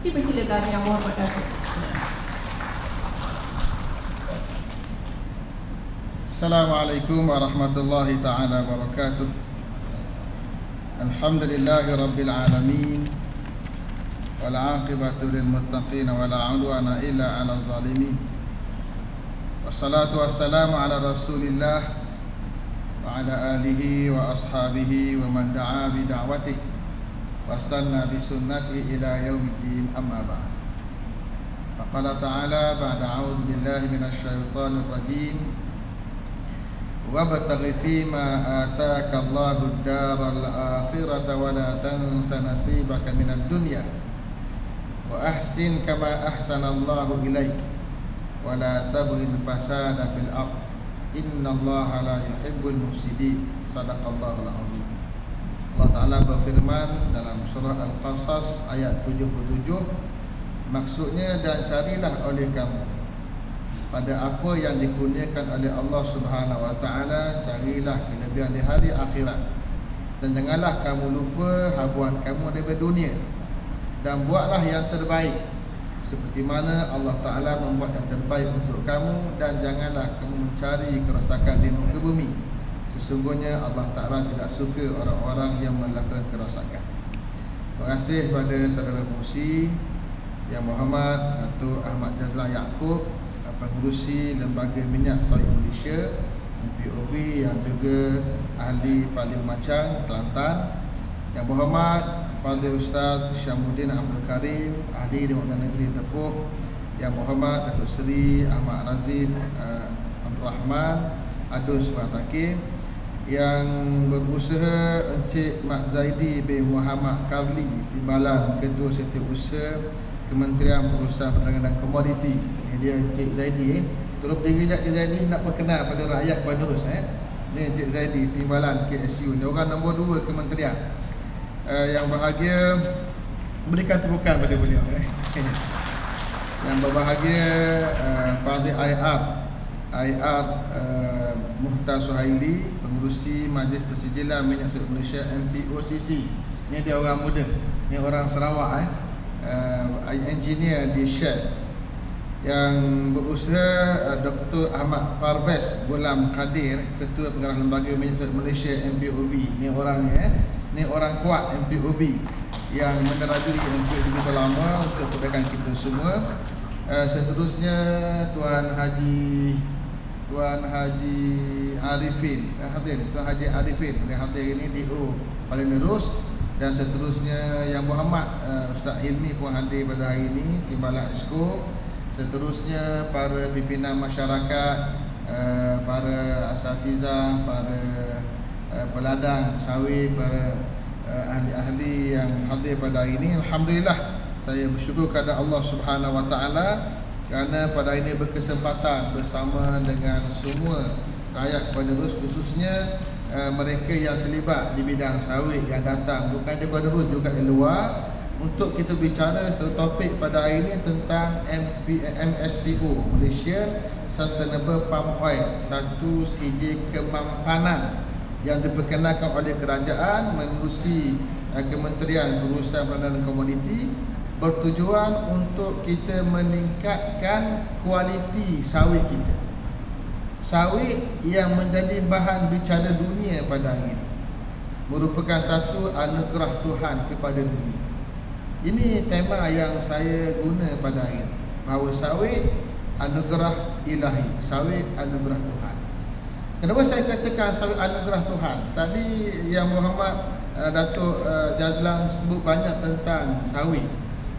Dipersilakan Yang Muhammad Datuk. Assalamualaikum warahmatullahi ta'ala wabarakatuh. Alhamdulillahi rabbil alamin, wal aqibatu lil muttaqin, wala udwana illa 'alal zalimin. Wassalatu wassalamu ala Rasulillah wa ala alihi wa ashabihi wa man da'a bi da'watihi wastanna bi sunnatihi ila yaumiddin, amma ba'd. Faqala ta'ala ba'da a'udzu billahi minasy syaithanir rajim. Wabtaghi fima ataka Allahu ad-daral akhirata wa la tansa nasibaka minad dunya wa ahsin kama ahsana Allahu ilaik wa la tabghil fasada fil ardh innallaha la yuhibbul mufsidin. Sadaqallahul azim. Allah Ta'ala berfirman dalam surah Al-Qasas ayat 77, maksudnya, dan carilah oleh kamu pada apa yang dikurniakan oleh Allah Subhanahu wa Ta'ala, carilah kelebihan di hari akhirat, dan janganlah kamu lupa habuan kamu daripada dunia, dan buatlah yang terbaik seperti mana Allah Ta'ala membuat yang terbaik untuk kamu, dan janganlah kamu mencari kerosakan di muka bumi. Sesungguhnya Allah Ta'ala tidak suka orang-orang yang melakukan kerosakan. Terima kasih kepada saudara Musi Yang Muhammad Datuk Ahmad Jazlan Yaakob, pengurusi Lembaga Minyak Sawit Malaysia MPOB, yang juga ahli Paling Macang, Kelantan. Yang berhormat Kepada Ustaz Syamuddin Abdul Karim, ahli Dewan Negeri Tepuh. Yang berhormat Datuk Seri Ahmad Razif Abdul Rahman Adus Batakim. Yang berusaha Encik Mak Zaidi bin Muhammad Karli, Timbalan Ketua Setiausaha Kementerian Perusahaan Perdagangan dan Komoditi. Ini dia Encik Zaidi. Turut berdiri Encik Zaidi nak perkenal pada rakyat penerus. Ini Encik Zaidi, Timbalan KSU. Dia orang nombor 2 kementerian. Yang bahagia, berikan tepukan pada beliau. Yang berbahagia Pada IR Muhtar Suhaili, pengurusi Majlis Persijilan Minyak Sawit Malaysia MPOCC. Ini dia orang muda. Ini orang Sarawak. Engineer di Shell. Yang berusaha Dr. Ahmad Parvez Gulam Kadir, Ketua Pengarah Lembaga Minyak Sawit Malaysia MPOB. Ni orangnya, ni orang kuat MPOB yang menerajui MPOB begitu lama untuk kebaikan kita semua. Seterusnya Tuan Haji Arifin hadir. Tuan Haji Arifin yang hadir ini DO paling terus. Dan seterusnya Yang Muhammad Ustaz Hilmi pun hadir pada hari ini, Timbalan Exco. Seterusnya para pimpinan masyarakat, para asatizah, para peladang sawit, para ahli-ahli yang hadir pada hari ini. Alhamdulillah, saya bersyukur kepada Allah Subhanahu wa Ta'ala kerana pada hari ini berkesempatan bersama dengan semua rakyat penerus, khususnya mereka yang terlibat di bidang sawit yang datang bukan di Kuala Lumpur, juga di luar, untuk kita bicara satu topik pada hari ini tentang MSPO, Malaysia Sustainable Palm Oil, satu CJ kemampanan yang diperkenalkan oleh kerajaan menerusi Kementerian Perusahaan Perdagangan dan Komoditi, bertujuan untuk kita meningkatkan kualiti sawit kita. Sawit yang menjadi bahan bicara dunia pada hari ini merupakan satu anugerah Tuhan kepada dunia. Ini tema yang saya guna pada hari ini, bahawa sawit anugerah ilahi, sawit anugerah Tuhan. Kenapa saya katakan sawit anugerah Tuhan? Tadi Yang Muhammad Datuk Jazlan sebut banyak tentang sawit,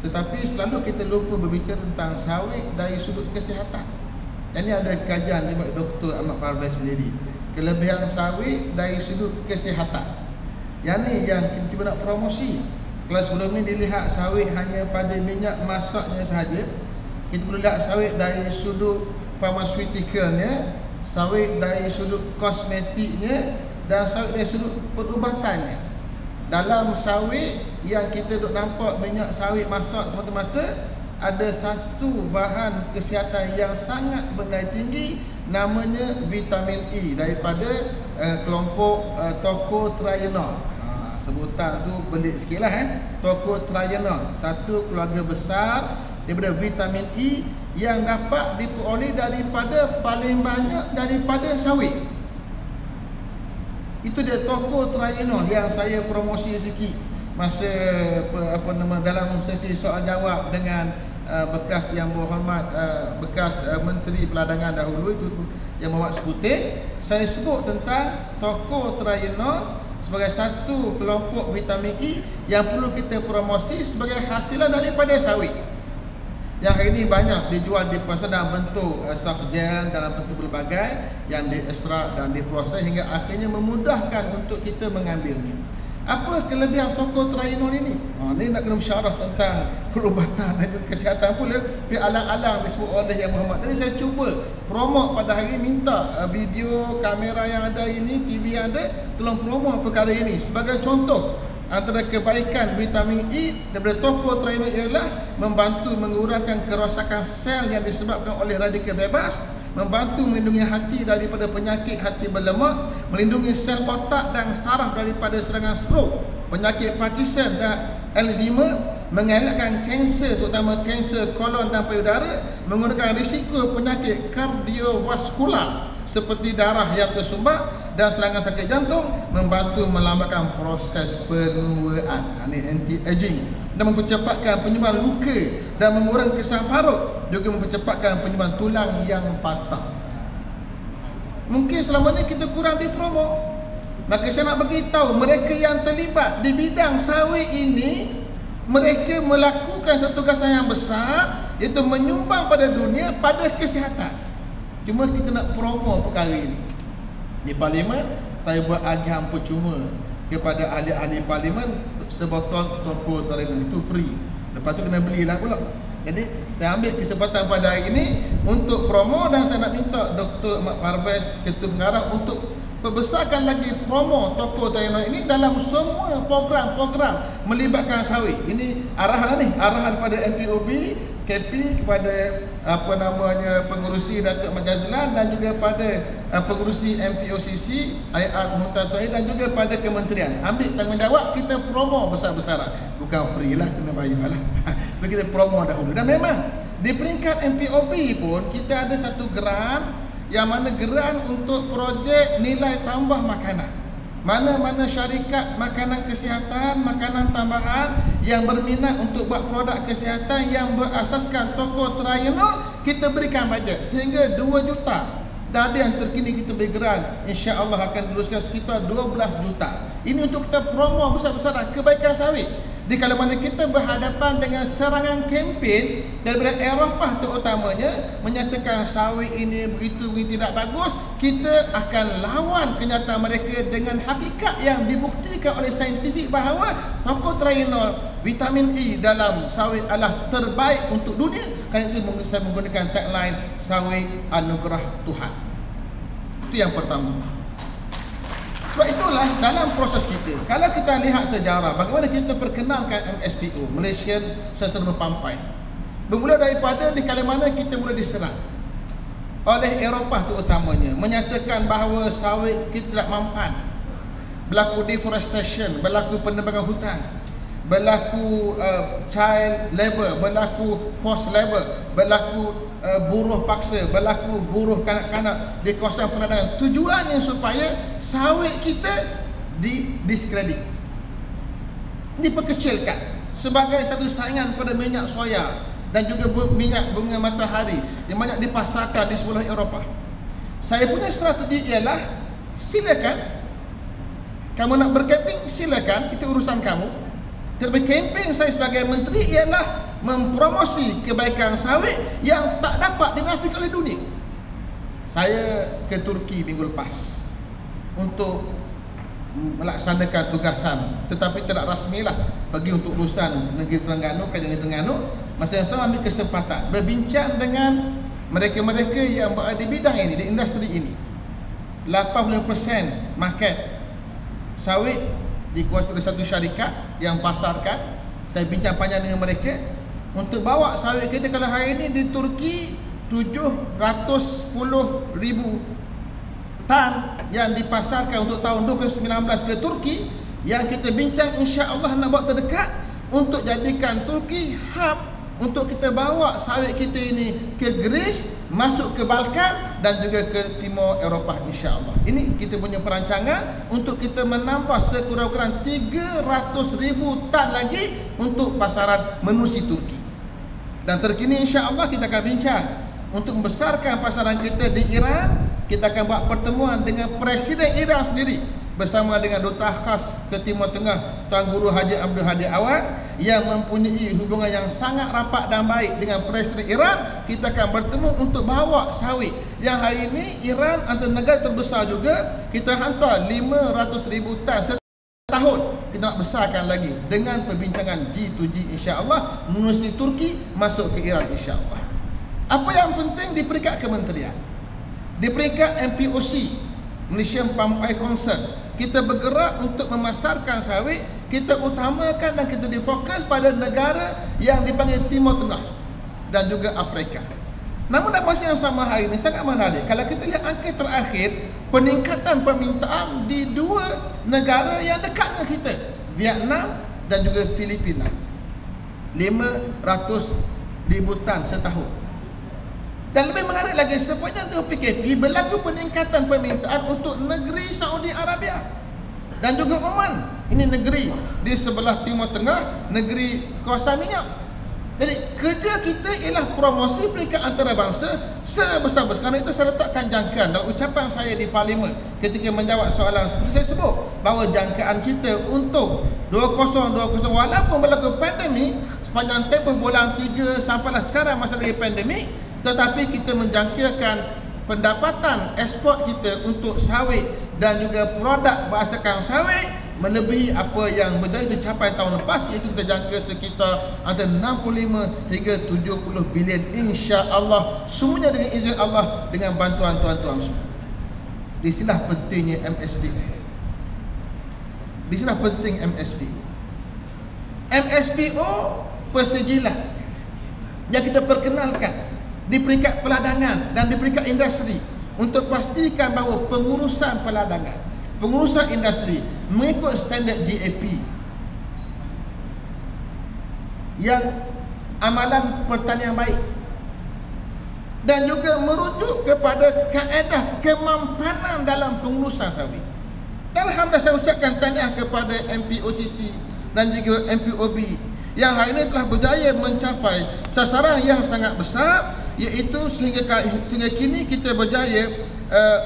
tetapi selalu kita lupa berbicara tentang sawit dari sudut kesihatan. Ini ada kajian daripada Dr. Ahmad Parvez sendiri, kelebihan sawit dari sudut kesihatan. Yang ni yang kita cuba nak promosi. Kalau sebelum ni dilihat sawit hanya pada minyak masaknya sahaja, kita perlu lihat sawit dari sudut pharmaceuticalnya, sawit dari sudut kosmetiknya, dan sawit dari sudut perubatannya. Dalam sawit yang kita duk nampak minyak sawit masak semata-mata, ada satu bahan kesihatan yang sangat bernilai tinggi, namanya vitamin E daripada kelompok tocotrienol. sebutan tu belik sikit lah Toko Triangle, satu keluarga besar daripada vitamin E yang dapat diperoleh daripada paling banyak daripada sawit. Itu dia Toko Triangle yang saya promosi sikit masa dalam sesi soal jawab dengan bekas yang berhormat bekas Menteri Peladangan dahulu itu yang Muhammad Sekutir. Saya sebut tentang Toko Triangle sebagai satu kelompok vitamin E yang perlu kita promosi sebagai hasilan daripada sawit. Yang hari ini banyak dijual di pasar dalam bentuk soft gel, dalam bentuk berbagai yang diekstrak dan diproses hingga akhirnya memudahkan untuk kita mengambilnya. Apa kelebihan Toko Triangle ini? Ini nak kena mensyarah tentang perubatan dan kesihatan pula. Pihak alang-alang disebut oleh Yang Berhormat. Jadi saya cuba promote pada hari ini, minta video, kamera yang ada ini, TV yang ada, tolong promote perkara ini. Sebagai contoh, antara kebaikan vitamin E daripada Toko Triangle ialah membantu mengurangkan kerosakan sel yang disebabkan oleh radikal bebas, membantu melindungi hati daripada penyakit hati berlemak, melindungi sel otak dan saraf daripada serangan stroke, penyakit Parkinson dan Alzheimer, mengelakkan kanser terutama kanser kolon dan payudara, mengurangkan risiko penyakit kardiovaskular seperti darah yang tersumbat dan serangan sakit jantung, membantu melambatkan proses penuaan, ini anti-aging, dan mempercepatkan penyembuhan luka dan mengurangkan kesan parut, juga mempercepatkan penyembuhan tulang yang patah. Mungkin selama ni kita kurang dipromo. Maka saya nak beritahu mereka yang terlibat di bidang sawit ini, mereka melakukan satu tugasan yang besar, iaitu menyumbang pada dunia pada kesihatan. Cuma kita nak promo perkara ini. Di Parlimen, saya buat agihan percuma kepada ahli-ahli Parlimen sebotol Toko Triangle itu free. Lepas tu kena belilah pula. Jadi saya ambil kesempatan pada hari ini untuk promo, dan saya nak minta Dr. Ahmad Parvez, Ketua Pengarah, untuk perbesarkan lagi promo Toko Triangle ini dalam semua program-program melibatkan sawit. Ini arahan ni, arahan pada MPOB, KP, kepada pengurusi Datuk Ahmad Jazlan, dan juga pada pengurusi MPOCC IR Muhtar Suhail, dan juga pada kementerian. Ambil tanggungjawab, kita promo besar-besaran. Bukan free lah, kena bayar lah. Kita promo dahulu. Dan memang di peringkat MPOB pun kita ada satu geran, yang mana geran untuk projek nilai tambah makanan. Mana-mana syarikat makanan kesihatan, makanan tambahan yang berminat untuk buat produk kesihatan yang berasaskan Toko Triangle, kita berikan bajet sehingga 2 juta. Dan ada yang terkini kita beri geran, insya-Allah akan luluskan sekitar 12 juta. Ini untuk kita promo besar-besaran kebaikan sawit. Di kala mana kita berhadapan dengan serangan kempen daripada Eropah terutamanya menyatakan sawit ini begitu tidak bagus, kita akan lawan kenyataan mereka dengan hakikat yang dibuktikan oleh saintifik bahawa Toko Triangle vitamin E dalam sawit adalah terbaik untuk dunia. Kerana itu saya menggunakan tagline sawit anugerah Tuhan. Itu yang pertama. Sebab itulah dalam proses kita, kalau kita lihat sejarah bagaimana kita perkenalkan MSPO, Malaysian Sustainable Palm Oil, bermula daripada di kala mana kita mula diserang oleh Eropah terutamanya, menyatakan bahawa sawit kita tidak mampan, berlaku deforestation, berlaku penebangan hutan, berlaku child labor, berlaku forced labor, berlaku buruh paksa, berlaku buruh kanak-kanak di kawasan perdagangan. Tujuannya supaya sawit kita didiskredit, diperkecilkan sebagai satu saingan pada minyak soya dan juga minyak bunga matahari yang banyak dipasarkan di seluruh Eropah. Saya punya strategi ialah, silakan kamu nak berkemping, silakan, itu urusan kamu. Tetapi kempen saya sebagai menteri ialah mempromosi kebaikan sawit yang tak dapat dinafikan oleh dunia. Saya ke Turki minggu lepas untuk melaksanakan tugasan, tetapi tidak rasmilah, pergi untuk urusan negeri Terengganu, kerajaan Terengganu. Masa yang sama ambil kesempatan berbincang dengan mereka-mereka yang berada di bidang ini, di industri ini. 80% market sawit dikuasai oleh satu syarikat yang pasarkan. Saya bincang panjang dengan mereka untuk bawa sawit kita. Kalau hari ini di Turki 710,000 tan yang dipasarkan untuk tahun 2019 ke Turki, yang kita bincang insya-Allah nak buat terdekat untuk jadikan Turki hub untuk kita bawa sawit kita ini ke Greece, masuk ke Balkan dan juga ke Timur Eropah insya-Allah. Ini kita punya perancangan untuk kita menambah sekurang-kurang 300,000 tan lagi untuk pasaran menusi Turki. Dan terkini insya-Allah kita akan bincang untuk membesarkan pasaran kita di Iran. Kita akan buat pertemuan dengan Presiden Iran sendiri bersama dengan Duta Khas ke Timur Tengah Tuan Guru Haji Abdul Hadi Awad yang mempunyai hubungan yang sangat rapat dan baik dengan Presiden Iran. Kita akan bertemu untuk bawa sawit yang hari ini Iran antara negara terbesar juga. Kita hantar 500,000 tan setahun. Kita nak besarkan lagi dengan perbincangan G2G insya-Allah menusi Turki masuk ke Iran insya-Allah. Apa yang penting di peringkat kementerian, di peringkat MPOC, Malaysian Palm Oil Concern, kita bergerak untuk memasarkan sawit. Kita utamakan dan kita difokus pada negara yang dipanggil Timur Tengah dan juga Afrika. Namun dalam masa yang sama hari ini sangat menarik. Kalau kita lihat angka terakhir, peningkatan permintaan di dua negara yang dekat dengan kita, Vietnam dan juga Filipina, 500,000 tan setahun. Dan lebih menarik lagi, sepanjang tahun PKP berlaku peningkatan permintaan untuk negeri Saudi Arabia dan juga Oman. Ini negeri di sebelah Timur Tengah, negeri kawasan minyak. Jadi kerja kita ialah promosi peringkat antarabangsa sebesar-besar. Kerana itu saya letakkan jangkaan dalam ucapan saya di Parlimen ketika menjawab soalan seperti saya sebut, bahawa jangkaan kita untuk 2020 walaupun berlaku pandemik sepanjang tempoh bulan 3 sampailah sekarang masa lagi pandemik, tetapi kita menjangkakan pendapatan ekspor kita untuk sawit dan juga produk berasaskan sawit melebihi apa yang berjaya dicapai tahun lepas, iaitu kita jangka sekitar antara 65 hingga 70 bilion insya-Allah, semuanya dengan izin Allah, dengan bantuan tuan-tuan semua. Di sinilah pentingnya MSP. Di sinilah penting MSP. MSPO persejilan yang kita perkenalkan di peringkat peladangan dan di peringkat industri untuk pastikan bahawa pengurusan peladangan, pengurusan industri mengikut standard GAP yang amalan pertanian baik dan juga merujuk kepada kaedah kemampanan dalam pengurusan sawit. Dan alhamdulillah saya ucapkan tahniah kepada MPOCC dan juga MPOB yang hari ini telah berjaya mencapai sasaran yang sangat besar, iaitu sehingga kini kita berjaya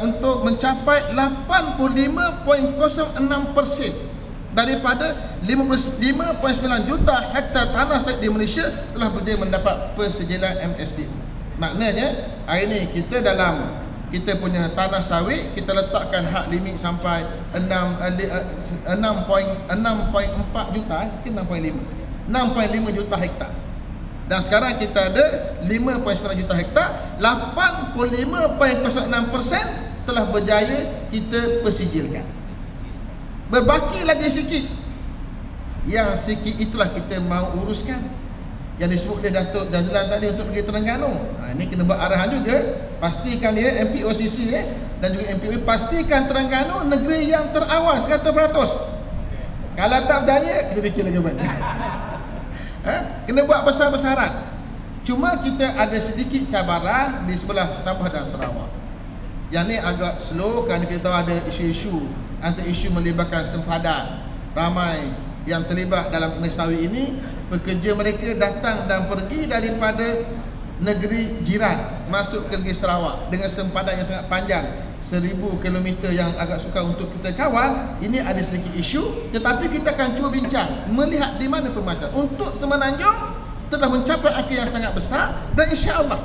untuk mencapai 85.06% daripada 55.9 juta hektar tanah sawit di Malaysia telah berjaya mendapat persejilan MSP. Maknanya hari ini kita punya tanah sawit, kita letakkan hak limit sampai 6.4 juta, ke 6.5 juta hektar. Dan sekarang kita ada 5.9 juta hektar, 85.06% telah berjaya kita persijilkan. Berbaki lagi sikit. Yang sikit itulah kita mahu uruskan, yang disebut oleh Datuk Jazlan tadi untuk pergi Terengganu. Ini kena buat arahan juga. Pastikan dia MPOCC dan juga MPO, pastikan Terengganu negeri yang terawal 100%. Kalau tak berjaya, kita fikir lagi banyak. Kena buat besar-besaran. Cuma kita ada sedikit cabaran di sebelah Sabah dan Sarawak. Yang ni agak slow kerana kita tahu ada isu-isu, antara isu melibatkan sempadan. Ramai yang terlibat dalam industri sawit ini, pekerja mereka datang dan pergi daripada negeri jiran masuk ke negeri Sarawak dengan sempadan yang sangat panjang, 1000 km yang agak sukar untuk kita kawal. Ini ada sedikit isu, tetapi kita akan cuba bincang melihat di mana permasalahan. Untuk Semenanjung telah mencapai angka yang sangat besar, dan insya-Allah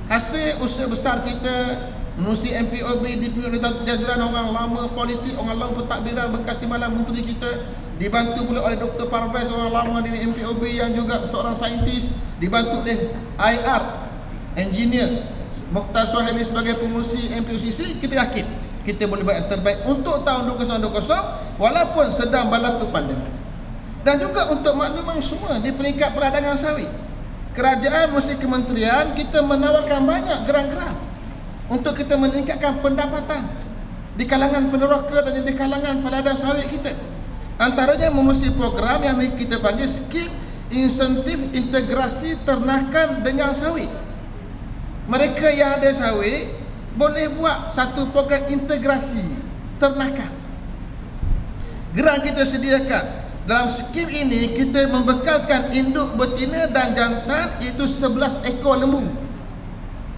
hasil usaha besar kita menusi MPOB dipimpin oleh Datuk Jazlan, orang lama politik, orang lama pentadbiran bekas timbalan menteri kita, dibantu pula oleh Dr. Parvez, orang lama di MPOB yang juga seorang saintis, dibantu oleh IR engineer Mokhtar Suhaili sebagai pengurusi MPOCC. Kita yakin kita boleh buat yang terbaik untuk tahun 2020 walaupun sedang berlaku pandemik. Dan juga untuk makluman semua, di peringkat peradangan sawit, kerajaan melalui kementerian kita menawarkan banyak geran-geran untuk kita meningkatkan pendapatan di kalangan peneroka dan di kalangan peladang sawit kita. Antaranya memenuhi program yang kita panggil skip insentif integrasi ternakan dengan sawit. Mereka yang ada sawit boleh buat satu program integrasi ternakan. Geran kita sediakan dalam skim ini, kita membekalkan induk betina dan jantan iaitu 11 ekor lembu.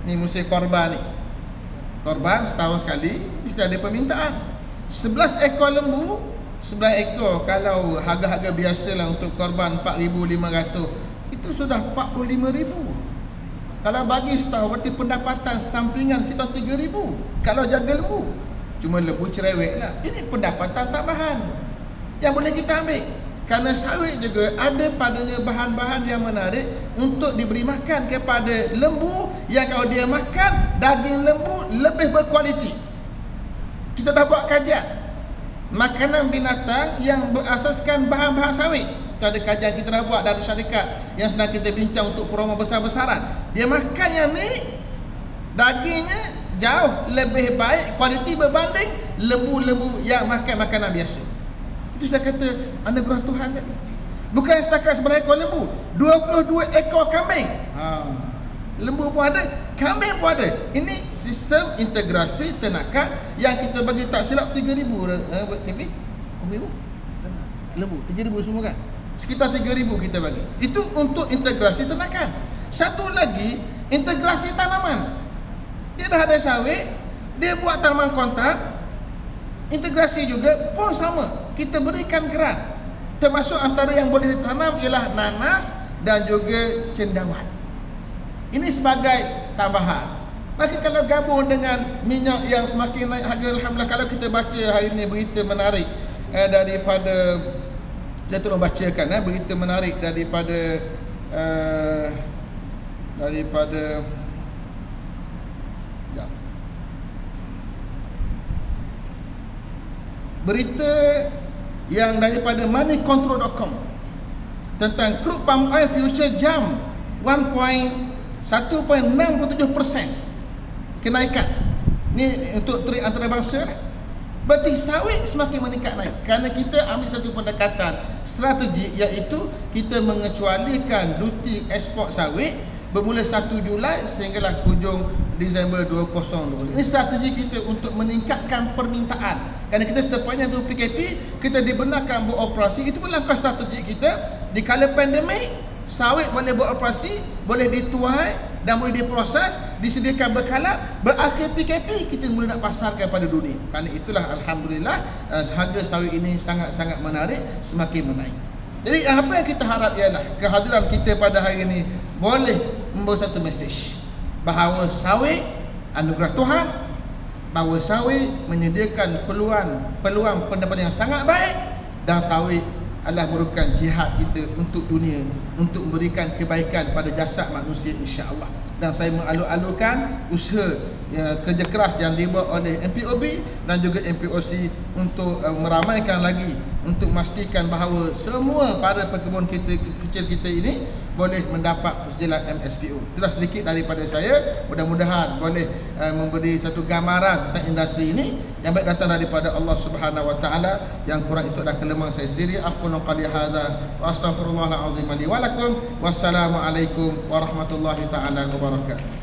Ni mesti korban ni. Korban setahun sekali mesti ada permintaan. 11 ekor lembu, 11 ekor kalau harga-harga biasalah untuk korban 4,500, itu sudah 45,000. Kalau bagi setahun berarti pendapatan sampingan kita 3,000 kalau jaga lembu. Cuma lembu cerewet lah. Ini pendapatan tambahan yang boleh kita ambil. Kerana sawit juga ada padanya bahan-bahan yang menarik untuk diberi makan kepada lembu, yang kalau dia makan daging lembu lebih berkualiti. Kita dah buat kajian makanan binatang yang berasaskan bahan-bahan sawit. Itu ada kajian kita dah buat dari syarikat yang sedang kita bincang untuk promo besar-besaran. Dia makan yang ni, dagingnya jauh lebih baik kualiti berbanding lembu-lembu yang makan makanan biasa. Itu saya kata anugerah Tuhan tadi. Bukan setakat 11 ekor lembu, 22 ekor kambing. Lembu pun ada, kambing pun ada. Ini sistem integrasi ternakan yang kita bagi tak silap 3,000 kambing. Lembu 3,000 semua kan. Sekitar 3,000 kita bagi. Itu untuk integrasi ternakan. Satu lagi, integrasi tanaman. Dia dah ada sawit, dia buat tanaman kontak. Integrasi juga pun sama. Kita berikan geran. Termasuk antara yang boleh ditanam ialah nanas dan juga cendawan. Ini sebagai tambahan. Maka kalau gabung dengan minyak yang semakin naik harga, alhamdulillah, kalau kita baca hari ini berita menarik daripada, saya tolong bacakan berita menarik daripada berita yang daripada moneycontrol.com tentang crude palm oil future jump 1.67% kenaikan. Ni untuk trade antarabangsa. Berarti sawit semakin meningkat naik. Kerana kita ambil satu pendekatan strategi, iaitu kita mengecualikan duty ekspor sawit bermula 1 Julai sehinggalah hujung Disember 2020. Ini strategi kita untuk meningkatkan permintaan. Kerana kita sepanjang tu PKP, kita dibenarkan beroperasi. Itu pun langkah strategi kita. Di kala pandemik, sawit boleh beroperasi, boleh dituai dan boleh diproses, disediakan bekalan. Berakhir PKP, kita mula nak pasarkan pada dunia. Kerana itulah alhamdulillah harga sawit ini sangat-sangat menarik, semakin menaik. Jadi apa yang kita harap ialah kehadiran kita pada hari ini boleh membawa satu mesej bahawa sawit anugerah Tuhan, bahawa sawit menyediakan peluang pendapatan yang sangat baik, dan sawit adalah merupakan jihad kita untuk dunia, untuk memberikan kebaikan pada jasad manusia, insya-Allah. Dan saya mengalu-alukan usaha kerja keras yang dibuat oleh MPOB dan juga MPOC untuk meramaikan lagi, untuk memastikan bahawa semua para pekebun kita kecil kita ini boleh mendapat persetujuan MSPO. Itulah sedikit daripada saya. Mudah-mudahan boleh memberi satu gambaran tentang industri ini yang baik datang daripada Allah Subhanahu wa taala, yang kurang itu adalah kelemahan saya sendiri. Aku qali hadza wa astaghfirullahal azim li wa lakum. Wassalamualaikum warahmatullahi taala wabarakatuh.